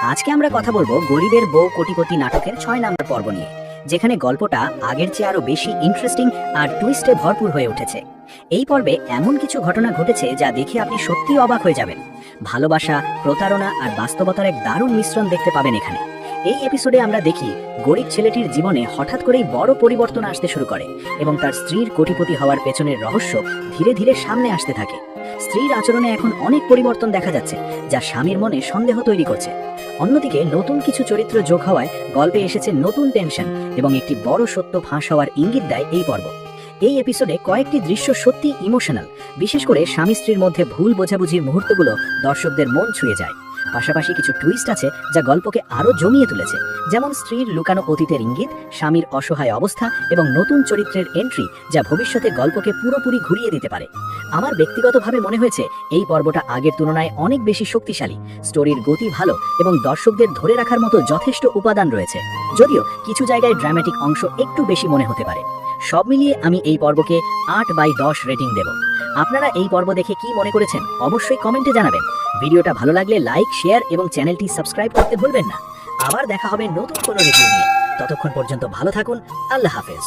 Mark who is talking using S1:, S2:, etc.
S1: আজকে আমরা কথা বলবো গরিবের বউ কোটিপতি নাটকের 6 নম্বর পর্ব নিয়ে, যেখানে গল্পটা আগের চেয়ে আরো বেশি ইন্টারেস্টিং আর টুইস্টে ভরপুর হয়ে উঠেছে। এই পর্বে এমন কিছু ঘটনা ঘটেছে যা দেখে আপনি সত্যিই অবাক হয়ে যাবেন। ভালোবাসা, প্রতারণা আর বাস্তবতার এক দারুণ মিশ্রণ দেখতে পাবেন এখানে। এই এপিসোডে আমরা দেখি গরিব ছেলেটির জীবনে হঠাৎ করেই বড় পরিবর্তন আসতে শুরু করে এবং তার স্ত্রীর কোটিপতি হওয়ার পেছনের রহস্য ধীরে ধীরে সামনে আসতে থাকে। স্ত্রীর আচরণে এখন অনেক পরিবর্তন দেখা যাচ্ছে, যা স্বামীর মনে সন্দেহ তৈরি করছে। অন্যদিকে নতুন কিছু চরিত্র যোগ হওয়ায় গল্পে এসেছে নতুন টেনশন এবং একটি বড় সত্য ফাঁস হওয়ার ইঙ্গিত দেয় এই পর্ব। এই এপিসোডে কয়েকটি দৃশ্য সত্যি ইমোশনাল, বিশেষ করে স্বামী স্ত্রীর মধ্যে ভুল বোঝাবুঝির মুহূর্তগুলো দর্শকদের মন ছুঁয়ে যায়। পাশাপাশি কিছু টুইস্ট আছে যা গল্পকে আরো জমিয়ে তুলেছে, যেমন স্ত্রীর লুকানো অতীতের ইঙ্গিত, স্বামীর অসহায় অবস্থা এবং নতুন চরিত্রের এন্ট্রি, যা ভবিষ্যতে গল্পকে পুরোপুরি ঘুরিয়ে দিতে পারে। আমার ব্যক্তিগতভাবে মনে হয়েছে এই পর্বটা আগের তুলনায় অনেক বেশি শক্তিশালী। স্টোরির গতি ভালো এবং দর্শকদের ধরে রাখার মতো যথেষ্ট উপাদান রয়েছে, যদিও কিছু জায়গায় ড্রামাটিক অংশ একটু বেশি মনে হতে পারে। সব মিলিয়ে আমি এই পর্বকে 8/10 রেটিং দেব। আপনারা এই পর্ব দেখে কি মনে করেছেন অবশ্যই কমেন্টে জানাবেন। ভিডিওটা ভালো লাগলে লাইক, শেয়ার এবং চ্যানেলটি সাবস্ক্রাইব করতে ভুলবেন না। আবার দেখা হবে নতুন কোনো রিভিউ নিয়ে। ততক্ষণ পর্যন্ত ভালো থাকুন। আল্লাহ হাফেজ।